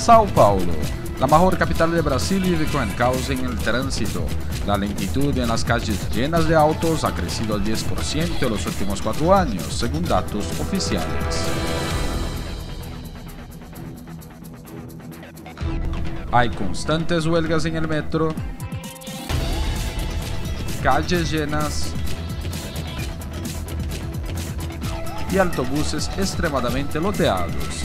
Sao Paulo. La mejor capital de Brasil vive con el caos en el tránsito. La lentitud en las calles llenas de autos ha crecido al 10% en los últimos 4 años, según datos oficiales. Hay constantes huelgas en el metro, calles llenas y autobuses extremadamente loteados.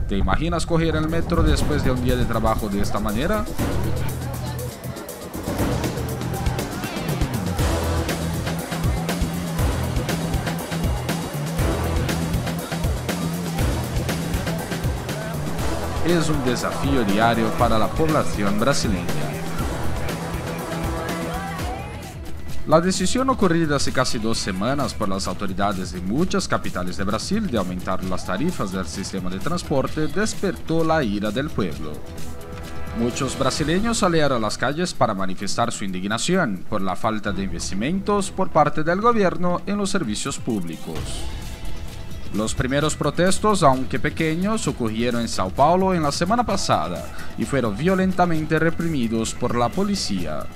¿Te imaginas coger el metro después de un día de trabajo de esta manera? Es un desafío diario para la población brasileña. La decisión ocurrida hace casi 2 semanas por las autoridades de muchas capitales de Brasil de aumentar las tarifas del sistema de transporte despertó la ira del pueblo. Muchos brasileños salieron a las calles para manifestar su indignación por la falta de investimentos por parte del gobierno en los servicios públicos. Los primeros protestos, aunque pequeños, ocurrieron en Sao Paulo en la semana pasada y fueron violentamente reprimidos por la policía.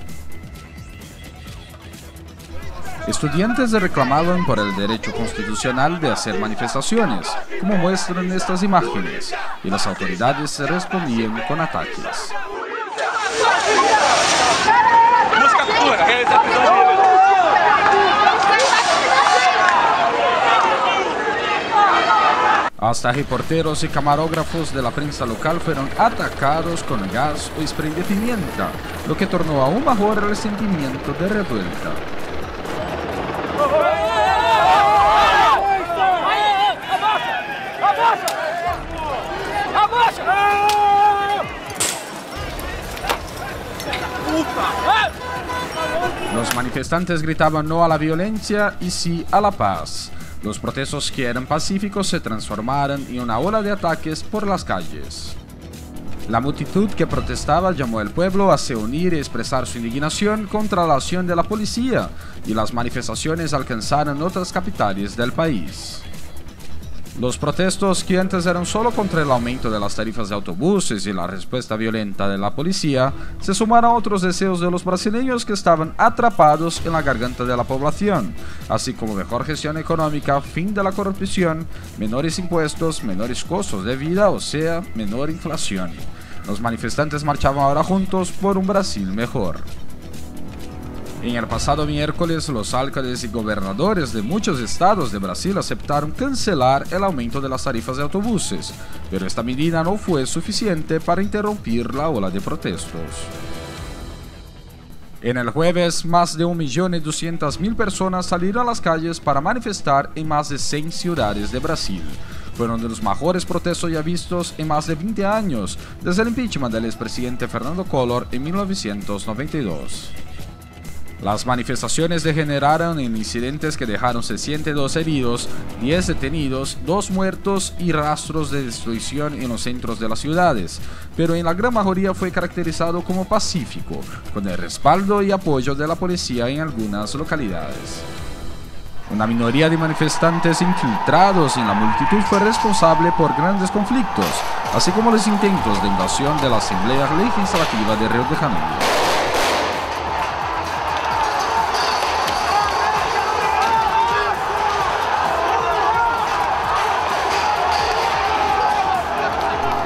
Estudiantes reclamaban por el derecho constitucional de hacer manifestaciones, como muestran estas imágenes, y las autoridades respondían con ataques. Hasta reporteros y camarógrafos de la prensa local fueron atacados con gas o spray de pimienta, lo que tornó aún mejor el sentimiento de revuelta. Los manifestantes gritaban no a la violencia y sí a la paz. Los protestos que eran pacíficos se transformaron en una ola de ataques por las calles. La multitud que protestaba llamó al pueblo a se unir y expresar su indignación contra la acción de la policía, y las manifestaciones alcanzaron otras capitales del país. Los protestos, que antes eran solo contra el aumento de las tarifas de autobuses y la respuesta violenta de la policía, se sumaron a otros deseos de los brasileños que estaban atrapados en la garganta de la población, así como mejor gestión económica, fin de la corrupción, menores impuestos, menores costos de vida, o sea, menor inflación. Los manifestantes marchaban ahora juntos por un Brasil mejor. En el pasado miércoles, los alcaldes y gobernadores de muchos estados de Brasil aceptaron cancelar el aumento de las tarifas de autobuses, pero esta medida no fue suficiente para interrumpir la ola de protestos. En el jueves, más de 1.200.000 personas salieron a las calles para manifestar en más de 100 ciudades de Brasil. Fueron de los mejores protestos ya vistos en más de 20 años, desde el impeachment del expresidente Fernando Collor en 1992. Las manifestaciones degeneraron en incidentes que dejaron 62 heridos, 10 detenidos, 2 muertos y rastros de destrucción en los centros de las ciudades, pero en la gran mayoría fue caracterizado como pacífico, con el respaldo y apoyo de la policía en algunas localidades. Una minoría de manifestantes infiltrados en la multitud fue responsable por grandes conflictos, así como los intentos de invasión de la Asamblea Legislativa de Río de Janeiro.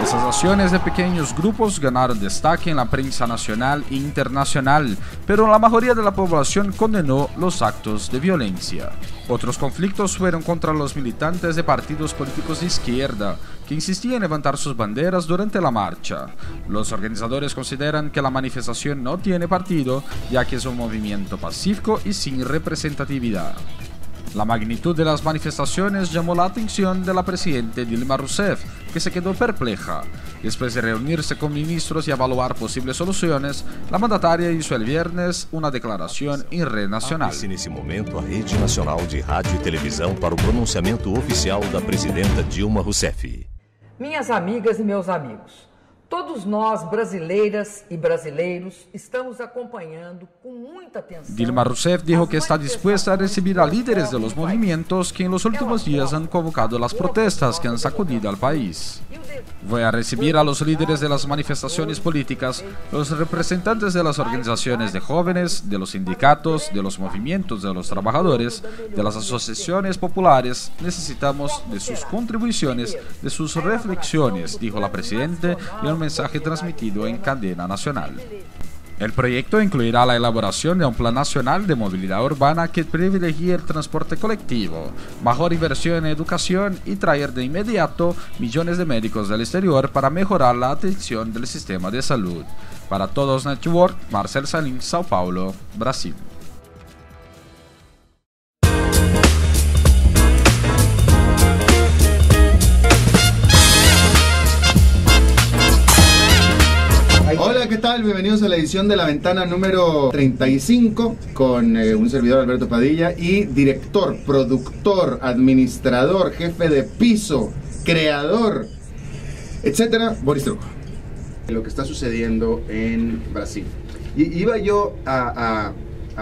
Esas acciones de pequeños grupos ganaron destaque en la prensa nacional e internacional, pero la mayoría de la población condenó los actos de violencia. Otros conflictos fueron contra los militantes de partidos políticos de izquierda, que insistían en levantar sus banderas durante la marcha. Los organizadores consideran que la manifestación no tiene partido, ya que es un movimiento pacífico y sin representatividad. La magnitud de las manifestaciones llamó la atención de la presidenta Dilma Rousseff, que se quedó perpleja. Después de reunirse con ministros y evaluar posibles soluciones, la mandataria hizo el viernes una declaración en red nacional. Abre-se nesse momento a Rede Nacional de Rádio e Televisão para o pronunciamento oficial da presidenta Dilma Rousseff. Minhas amigas e meus amigos, Todos nós, brasileiras y brasileiros, estamos acompañando con mucha atención. Dilma Rousseff dijo que está dispuesta a recibir a líderes de los movimientos que en los últimos días han convocado las protestas que han sacudido al país. Voy a recibir a los líderes de las manifestaciones políticas, los representantes de las organizaciones de jóvenes, de los sindicatos, de los movimientos de los trabajadores, de las asociaciones populares. Necesitamos de sus contribuciones, de sus reflexiones, dijo la presidenta en un mensaje transmitido en cadena nacional. El proyecto incluirá la elaboración de un plan nacional de movilidad urbana que privilegie el transporte colectivo, mejor inversión en educación y traer de inmediato millones de médicos del exterior para mejorar la atención del sistema de salud. Para Todos Network, Marcel Salim, Sao Paulo, Brasil. Hola, ¿qué tal? Bienvenidos a la edición de La Ventana número 35 con un servidor, Alberto Padilla, y director, productor, administrador, jefe de piso, creador, etcétera, Boris Truco. Lo que está sucediendo en Brasil. Y iba yo a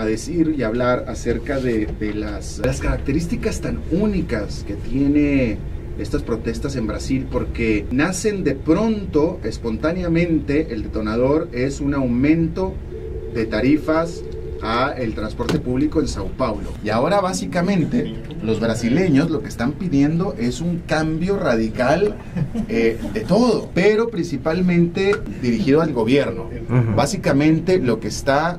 decir y hablar acerca de las características tan únicas que tiene estas protestas en Brasil, porque nacen de pronto, espontáneamente. El detonador es un aumento de tarifas a el transporte público en Sao Paulo. Y ahora básicamente los brasileños lo que están pidiendo es un cambio radical de todo, pero principalmente dirigido al gobierno. Básicamente lo que está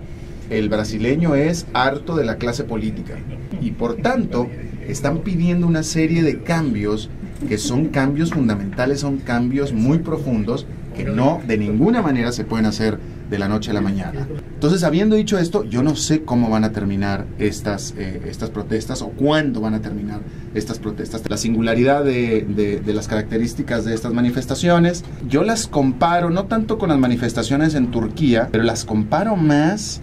el brasileño es harto de la clase política y por tanto están pidiendo una serie de cambios que son cambios fundamentales, son cambios muy profundos que no de ninguna manera se pueden hacer de la noche a la mañana. Entonces, habiendo dicho esto, yo no sé cómo van a terminar estas protestas o cuándo van a terminar estas protestas. La singularidad de las características de estas manifestaciones, yo las comparo no tanto con las manifestaciones en Turquía, pero las comparo más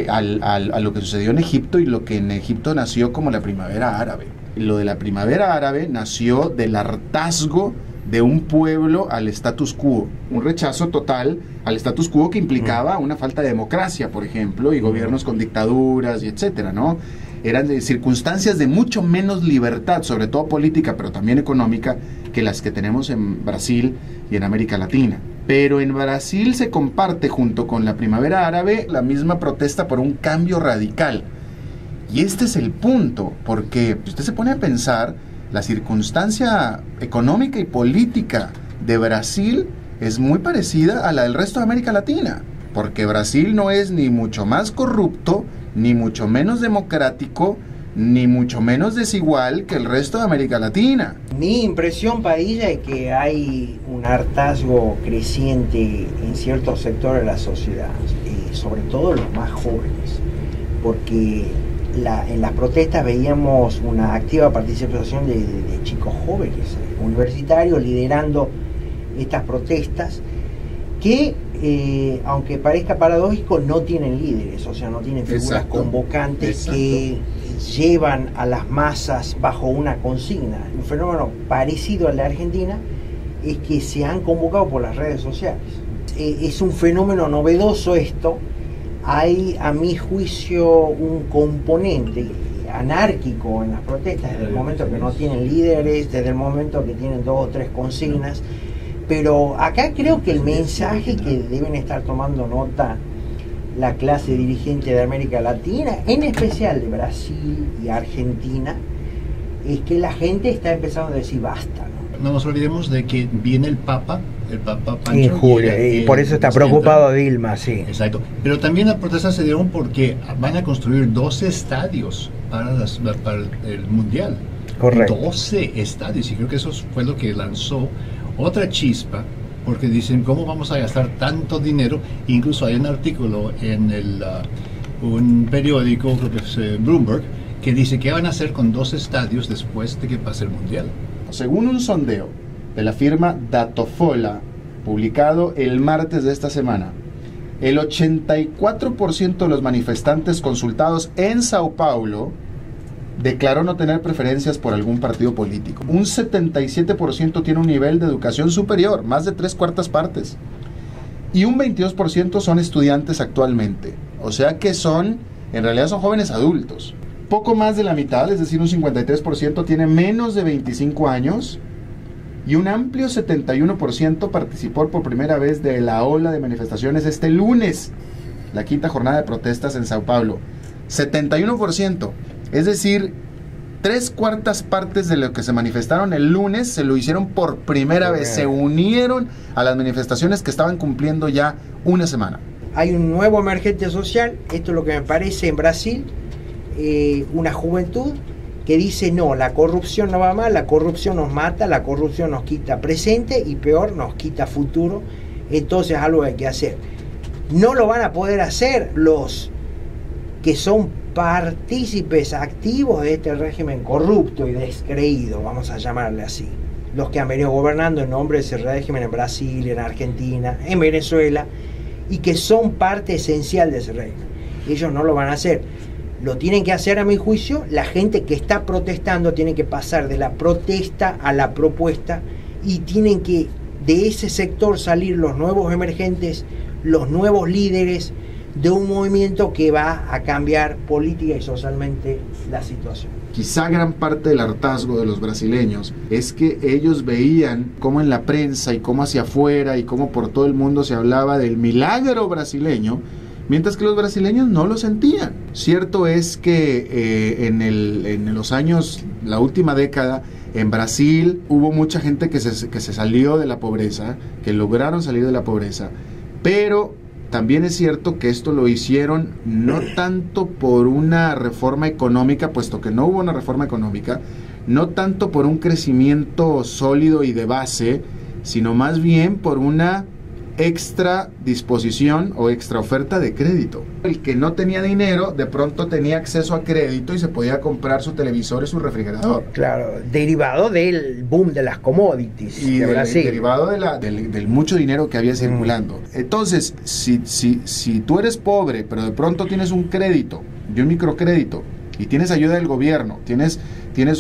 a lo que sucedió en Egipto y lo que en Egipto nació como la primavera árabe. Lo de la primavera árabe nació del hartazgo de un pueblo al status quo, un rechazo total al status quo que implicaba una falta de democracia, por ejemplo, y gobiernos con dictaduras y etcétera, ¿no? Eran de circunstancias de mucho menos libertad, sobre todo política, pero también económica, que las que tenemos en Brasil y en América Latina. Pero en Brasil se comparte junto con la primavera árabe la misma protesta por un cambio radical. Y este es el punto, porque usted se pone a pensar, la circunstancia económica y política de Brasil es muy parecida a la del resto de América Latina, porque Brasil no es ni mucho más corrupto, ni mucho menos democrático, ni mucho menos desigual que el resto de América Latina. Mi impresión, Padilla, es que hay un hartazgo creciente en ciertos sectores de la sociedad, sobre todo los más jóvenes, porque en las protestas veíamos una activa participación de chicos jóvenes, universitarios, liderando estas protestas que, aunque parezca paradójico, no tienen líderes, o sea, no tienen figuras convocantes que llevan a las masas bajo una consigna. Un fenómeno parecido al de Argentina es que se han convocado por las redes sociales. Es un fenómeno novedoso esto. Hay, a mi juicio, un componente anárquico en las protestas, desde el momento que no tienen líderes, desde el momento que tienen 2 o 3 consignas, pero acá creo que el mensaje que deben estar tomando nota la clase dirigente de América Latina, en especial de Brasil y Argentina, es que la gente está empezando a decir basta, ¿no? No nos olvidemos de que viene el Papa Pancho, en julio, y por eso está preocupado Dilma, sí. Exacto. Pero también las protestas se dieron porque van a construir 12 estadios para el Mundial. Correcto. 12 estadios, y creo que eso fue lo que lanzó otra chispa, porque dicen, ¿cómo vamos a gastar tanto dinero? Incluso hay un artículo en un periódico, creo que es Bloomberg, que dice qué van a hacer con 2 estadios después de que pase el Mundial. Según un sondeo de la firma Datafolha, publicado el martes de esta semana, el 84% de los manifestantes consultados en Sao Paulo declaró no tener preferencias por algún partido político. Un 77% tiene un nivel de educación superior, más de 3/4 partes. Y un 22% son estudiantes actualmente. O sea que en realidad son jóvenes adultos. Poco más de la mitad, es decir, un 53% tiene menos de 25 años. Y un amplio 71% participó por primera vez de la ola de manifestaciones este lunes, la 5ª jornada de protestas en Sao Paulo. 71%, es decir, 3/4 partes de lo que se manifestaron el lunes se lo hicieron por primera vez, se unieron a las manifestaciones que estaban cumpliendo ya una semana. Hay un nuevo emergente social, esto es lo que me parece en Brasil, una juventud que dice no, la corrupción no va mal, la corrupción nos mata, la corrupción nos quita presente y peor, nos quita futuro, entonces algo hay que hacer. No lo van a poder hacer los que son partícipes activos de este régimen corrupto y descreído, vamos a llamarle así. Los que han venido gobernando en nombre de ese régimen en Brasil, en Argentina, en Venezuela, y que son parte esencial de ese régimen. Ellos no lo van a hacer. Lo tienen que hacer, a mi juicio, la gente que está protestando tiene que pasar de la protesta a la propuesta y tienen que de ese sector salir los nuevos emergentes, los nuevos líderes de un movimiento que va a cambiar política y socialmente la situación. Quizá gran parte del hartazgo de los brasileños es que ellos veían cómo en la prensa y cómo hacia afuera y cómo por todo el mundo se hablaba del milagro brasileño, mientras que los brasileños no lo sentían. Cierto es que en los años, la última década, en Brasil hubo mucha gente que se salió de la pobreza, que lograron salir de la pobreza, pero también es cierto que esto lo hicieron no tanto por una reforma económica, puesto que no hubo una reforma económica, no tanto por un crecimiento sólido y de base, sino más bien por una extra disposición o extra oferta de crédito. El que no tenía dinero de pronto tenía acceso a crédito y se podía comprar su televisor y su refrigerador. Claro, derivado del boom de las commodities y de Brasil. Derivado del mucho dinero que había circulando. Entonces, si tú eres pobre pero de pronto tienes un crédito y un microcrédito y tienes ayuda del gobierno, tienes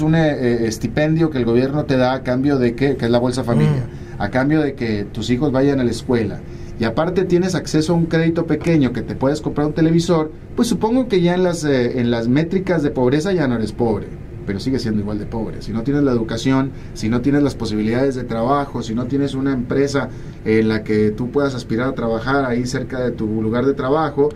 un estipendio que el gobierno te da a cambio de que es la Bolsa Familia, a cambio de que tus hijos vayan a la escuela, y aparte tienes acceso a un crédito pequeño que te puedes comprar un televisor, pues supongo que ya en las métricas de pobreza ya no eres pobre, pero sigues siendo igual de pobre. Si no tienes la educación, si no tienes las posibilidades de trabajo, si no tienes una empresa en la que tú puedas aspirar a trabajar ahí cerca de tu lugar de trabajo,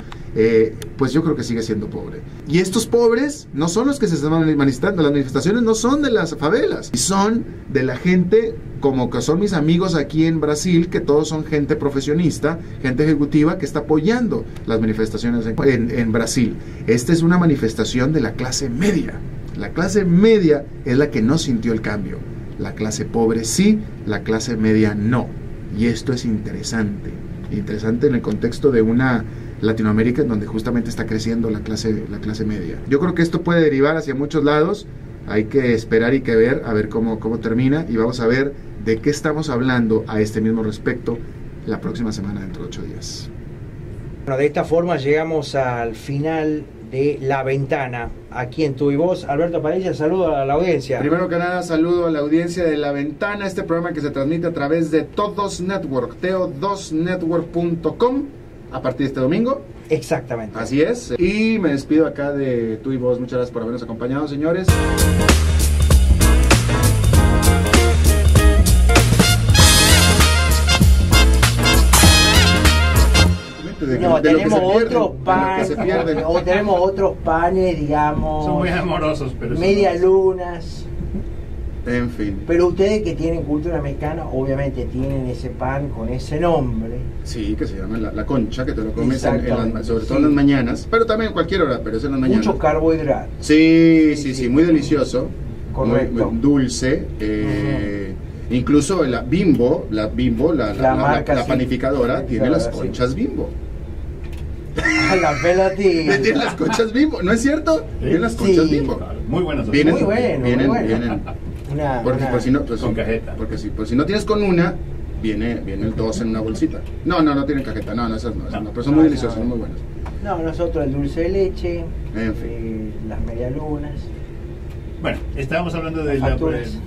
pues yo creo que sigue siendo pobre. Y estos pobres no son los que se están manifestando, las manifestaciones no son de las favelas, y son de la gente como que son mis amigos aquí en Brasil, que todos son gente profesionista, gente ejecutiva que está apoyando las manifestaciones en Brasil. Esta es una manifestación de la clase media. La clase media es la que no sintió el cambio. La clase pobre sí, la clase media no. Y esto es interesante en el contexto de una Latinoamérica en donde justamente está creciendo la clase media. Yo creo que esto puede derivar hacia muchos lados. Hay que esperar y que ver, a ver cómo termina, y vamos a ver de qué estamos hablando a este mismo respecto la próxima semana, dentro de 8 días. Bueno, de esta forma llegamos al final de La Ventana, aquí en Tu y Voz. Alberto Padilla, saludo a la audiencia. Primero que nada, saludo a la audiencia de La Ventana, este programa que se transmite a través de Todos Network, teo2network.com, a partir de este domingo. Exactamente. Así es. Y me despido acá de Tu y Voz. Muchas gracias por habernos acompañado, señores. No, tenemos otros panes, o tenemos otros panes, digamos. Son muy amorosos, pero medias lunas. En fin. Pero ustedes que tienen cultura mexicana, obviamente tienen ese pan con ese nombre. Sí, que se llama la concha, que te lo comes sobre todo en las mañanas, pero también en cualquier hora, pero es en las mañanas. Mucho carbohidrato. Sí, muy delicioso. Correcto. Muy dulce. Incluso la Bimbo, la panificadora, tiene las conchas Bimbo. La pelotita. Tiene las conchas Bimbo, ¿no es cierto? Tiene las conchas Bimbo. Muy buenas. Vienen, muy bueno. Por si no, pues, con cajeta. Porque si no tienes con una, viene el 2 en una bolsita. No tienen cajeta, esas no, pero son muy deliciosas, son muy buenas. No, nosotros el dulce de leche, En fin. las medialunas. Bueno, estábamos hablando de Facturas.